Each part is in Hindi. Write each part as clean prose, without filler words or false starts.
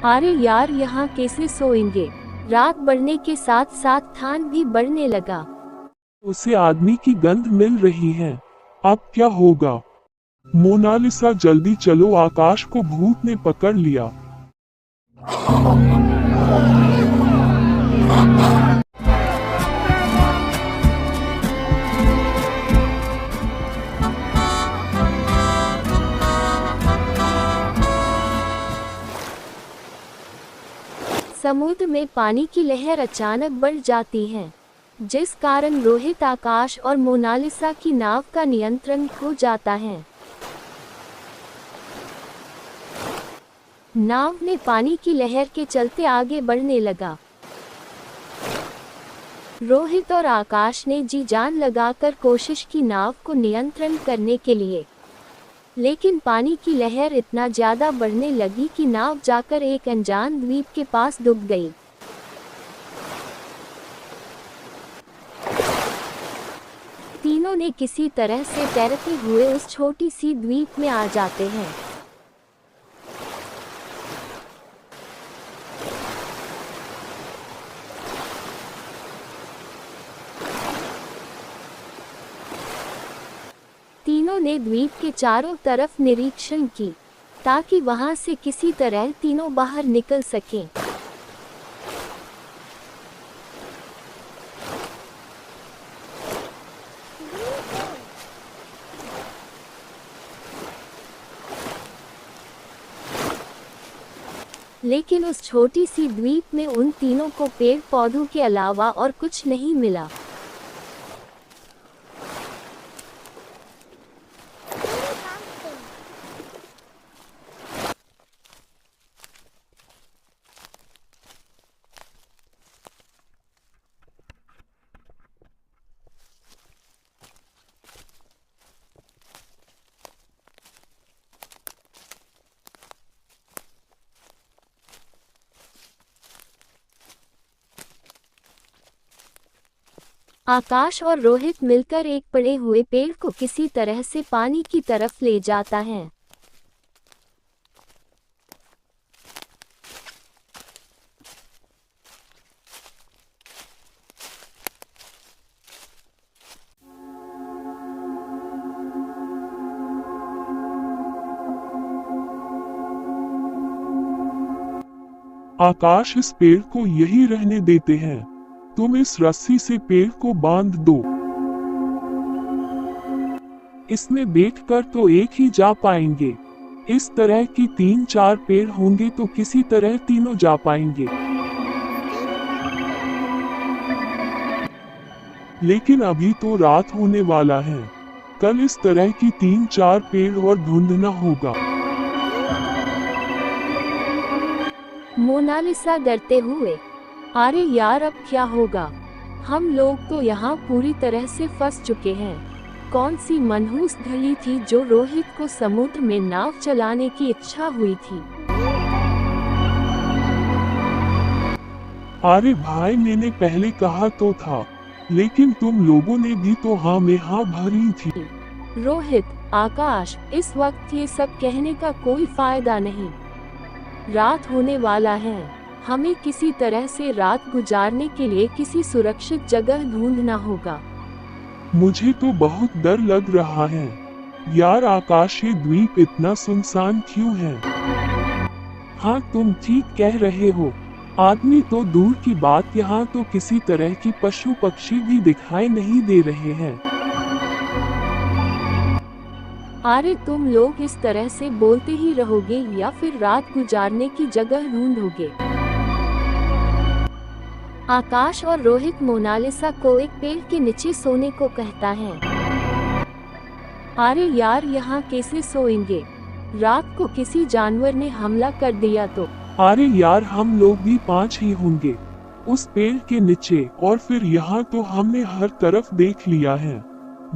अरे यार, यहाँ कैसे सोएंगे। रात बढ़ने के साथ साथ ठंड भी बढ़ने लगा। उसे आदमी की गंध मिल रही है। अब क्या होगा? मोनालिसा जल्दी चलो, आकाश को भूत ने पकड़ लिया। समुद्र में पानी की लहर अचानक बढ़ जाती है, जिस कारण रोहित, आकाश और मोनालिसा की नाव का नियंत्रण खो जाता है। नाव ने पानी की लहर के चलते आगे बढ़ने लगा। रोहित और आकाश ने जी जान लगाकर कोशिश की नाव को नियंत्रण करने के लिए, लेकिन पानी की लहर इतना ज्यादा बढ़ने लगी कि नाव जाकर एक अनजान द्वीप के पास डूब गई। तीनों ने किसी तरह से तैरते हुए उस छोटी सी द्वीप में आ जाते हैं। तीनों ने द्वीप के चारों तरफ निरीक्षण की, ताकि वहां से किसी तरह तीनों बाहर निकल सकें। लेकिन उस छोटी सी द्वीप में उन तीनों को पेड़ पौधों के अलावा और कुछ नहीं मिला। आकाश और रोहित मिलकर एक पड़े हुए पेड़ को किसी तरह से पानी की तरफ ले जाता है। आकाश, इस पेड़ को यही रहने देते हैं। तुम इस रस्सी से पेड़ को बांध दो। इसमें बैठकर तो एक ही जा पाएंगे। इस तरह की 3-4 पेड़ होंगे तो किसी तरह तीनों जा पाएंगे। लेकिन अभी तो रात होने वाला है। कल इस तरह की 3-4 पेड़ और ढूंढना होगा। मोनालिसा डरते हुए, अरे यार, अब क्या होगा। हम लोग तो यहाँ पूरी तरह से फंस चुके हैं। कौन सी मनहूस घड़ी थी जो रोहित को समुद्र में नाव चलाने की इच्छा हुई थी। अरे भाई, मैंने पहले कहा तो था, लेकिन तुम लोगों ने भी तो हाँ में हाँ भरी थी। रोहित, आकाश, इस वक्त ये सब कहने का कोई फायदा नहीं। रात होने वाला है। हमें किसी तरह से रात गुजारने के लिए किसी सुरक्षित जगह ढूंढना होगा। मुझे तो बहुत डर लग रहा है। यार आकाश, ये द्वीप इतना सुनसान क्यों है? हाँ, तुम ठीक कह रहे हो। आदमी तो दूर की बात, यहाँ तो किसी तरह की पशु पक्षी भी दिखाई नहीं दे रहे हैं। अरे तुम लोग इस तरह से बोलते ही रहोगे या फिर रात गुजारने की जगह ढूंढोगे? आकाश और रोहित मोनालिसा को एक पेड़ के नीचे सोने को कहता है। अरे यार, यहाँ कैसे सोएंगे। रात को किसी जानवर ने हमला कर दिया तो। अरे यार, हम लोग भी 5 ही होंगे उस पेड़ के नीचे, और फिर यहाँ तो हमने हर तरफ देख लिया है।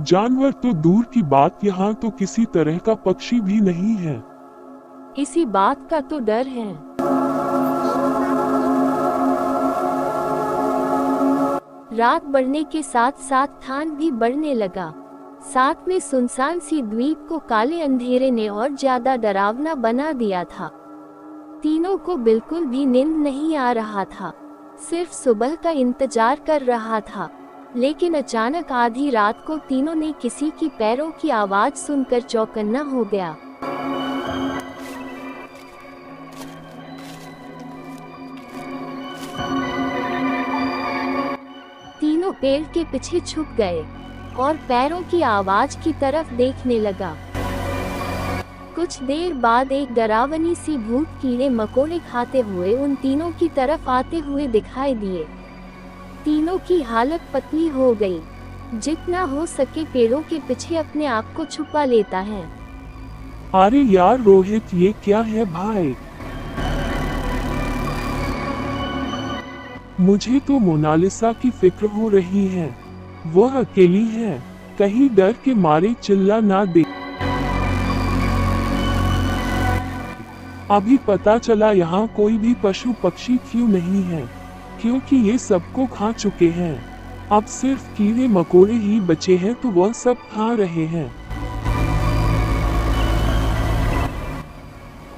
जानवर तो दूर की बात, यहाँ तो किसी तरह का पक्षी भी नहीं है। इसी बात का तो डर है। रात बढ़ने के साथ साथ ठंड भी बढ़ने लगा। साथ में सुनसान सी द्वीप को काले अंधेरे ने और ज्यादा डरावना बना दिया था। तीनों को बिल्कुल भी नींद नहीं आ रहा था, सिर्फ सुबह का इंतजार कर रहा था। लेकिन अचानक आधी रात को तीनों ने किसी की पैरों की आवाज सुनकर चौकन्ना हो गया। तीनों पेड़ के पीछे छुप गए और पैरों की आवाज की तरफ देखने लगा। कुछ देर बाद एक डरावनी सी भूत कीड़े मकोड़े खाते हुए उन तीनों की तरफ आते हुए दिखाई दिए। तीनों की हालत पतली हो गई, जितना हो सके पेड़ों के पीछे अपने आप को छुपा लेता है। अरे यार रोहित, ये क्या है भाई? मुझे तो मोनालिसा की फिक्र हो रही है। वह अकेली है, कहीं डर के मारे चिल्ला ना दे। अभी पता चला यहाँ कोई भी पशु पक्षी क्यों नहीं है, क्योंकि ये सबको खा चुके हैं। अब सिर्फ कीड़े मकोड़े ही बचे हैं, तो वह सब खा रहे हैं।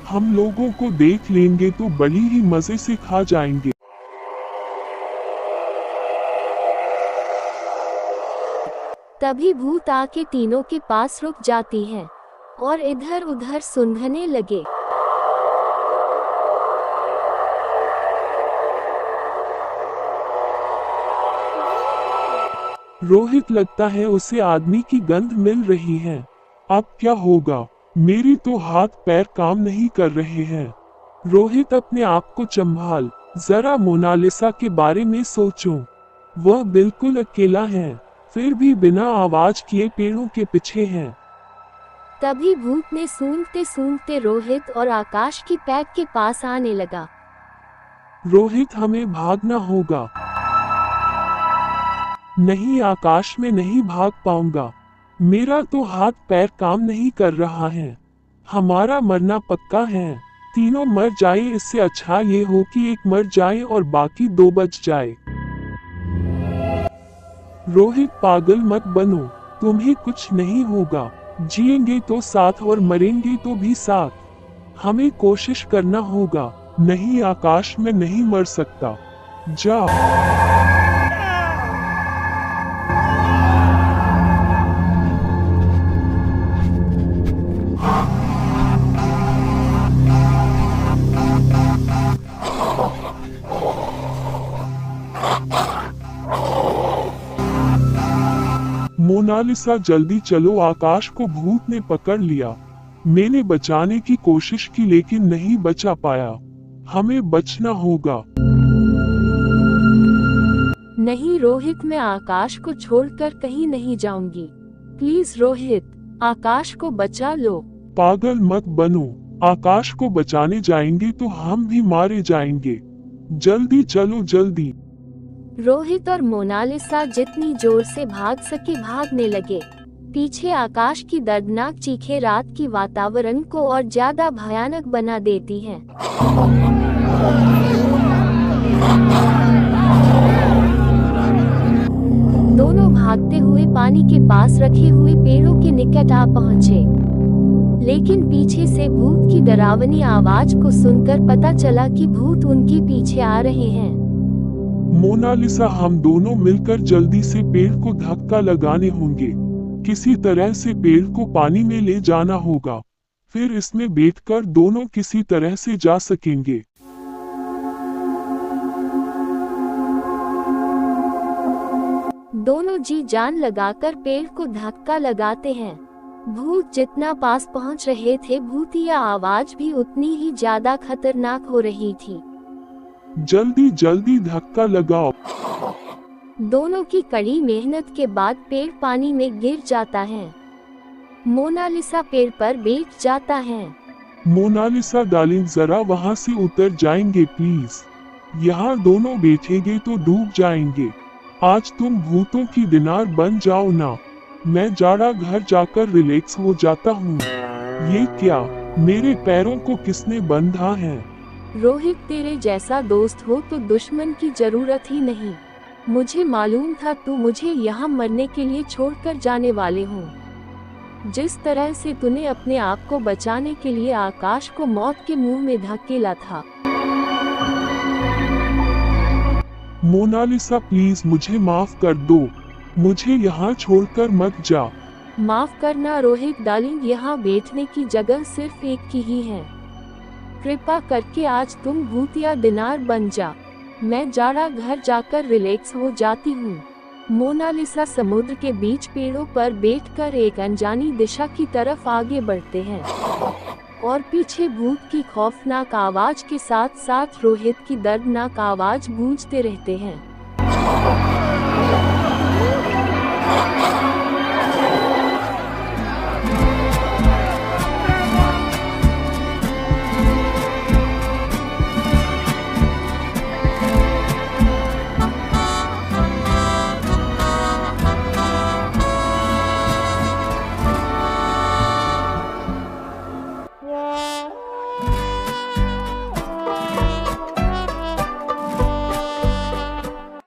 हम लोगों को देख लेंगे तो बड़ी ही मजे से खा जाएंगे। तभी भूत आके तीनों के पास रुक जाती है और इधर उधर सूंघने लगे। रोहित, लगता है उसे आदमी की गंध मिल रही है। अब क्या होगा? मेरी तो हाथ पैर काम नहीं कर रहे हैं। रोहित, अपने आप को संभाल, जरा मोनालिसा के बारे में सोचो। वह बिल्कुल अकेला है, फिर भी बिना आवाज किए पेड़ों के पीछे है। तभी भूत ने सूंघते सूंघते रोहित और आकाश की पैक के पास आने लगा। रोहित, हमें भागना होगा। नहीं आकाश, में नहीं भाग पाऊंगा। मेरा तो हाथ पैर काम नहीं कर रहा है। हमारा मरना पक्का है। तीनों मर जाए, इससे अच्छा ये हो कि एक मर जाए और बाकी दो बच जाए। रोहित, पागल मत बनो, तुम्हें कुछ नहीं होगा। जिएंगे तो साथ और मरेंगे तो भी साथ। हमें कोशिश करना होगा। नहीं आकाश, में नहीं मर सकता। जा। मोनालिसा, जल्दी चलो, आकाश को भूत ने पकड़ लिया। मैंने बचाने की कोशिश की लेकिन नहीं बचा पाया। हमें बचना होगा। नहीं रोहित, मैं आकाश को छोड़कर कहीं नहीं जाऊंगी। प्लीज रोहित, आकाश को बचा लो। पागल मत बनो, आकाश को बचाने जाएंगे तो हम भी मारे जाएंगे। जल्दी चलो, जल्दी। रोहित और मोनालिसा जितनी जोर से भाग सके भागने लगे। पीछे आकाश की दर्दनाक चीखें रात की वातावरण को और ज्यादा भयानक बना देती हैं। दोनों भागते हुए पानी के पास रखे हुए पेड़ों के निकट आ पहुंचे, लेकिन पीछे से भूत की डरावनी आवाज को सुनकर पता चला कि भूत उनके पीछे आ रहे हैं। मोनालिसा, हम दोनों मिलकर जल्दी से पेड़ को धक्का लगाने होंगे। किसी तरह से पेड़ को पानी में ले जाना होगा, फिर इसमें बैठकर दोनों किसी तरह से जा सकेंगे। दोनों जी जान लगाकर पेड़ को धक्का लगाते हैं। भूत जितना पास पहुंच रहे थे, भूतिया आवाज भी उतनी ही ज्यादा खतरनाक हो रही थी। जल्दी जल्दी धक्का लगाओ। दोनों की कड़ी मेहनत के बाद पेड़ पानी में गिर जाता है। मोनालिसा पेड़ पर बैठ जाता है। मोनालिसा डार्लिंग, जरा वहाँ से उतर जाएंगे प्लीज। यहाँ दोनों बैठेंगे तो डूब जाएंगे। आज तुम भूतों की दिनार बन जाओ ना। मैं जरा घर जाकर रिलैक्स हो जाता हूँ। ये क्या, मेरे पैरों को किसने बंधा है? रोहित, तेरे जैसा दोस्त हो तो दुश्मन की जरूरत ही नहीं। मुझे मालूम था तू मुझे यहाँ मरने के लिए छोड़कर जाने वाले हो। जिस तरह से तूने अपने आप को बचाने के लिए आकाश को मौत के मुंह में धकेला था। मोनालिसा प्लीज मुझे माफ कर दो, मुझे यहाँ छोड़कर मत जा। माफ करना रोहित डार्लिंग, यहाँ बैठने की जगह सिर्फ एक की ही है। कृपा करके आज तुम भूतिया दिनार बन जा, मैं जाड़ा घर जाकर रिलैक्स हो जाती हूँ। मोनालिसा समुद्र के बीच पेड़ों पर बैठकर एक अनजानी दिशा की तरफ आगे बढ़ते हैं और पीछे भूत की खौफनाक आवाज के साथ साथ रोहित की दर्दनाक आवाज गूंजते रहते हैं।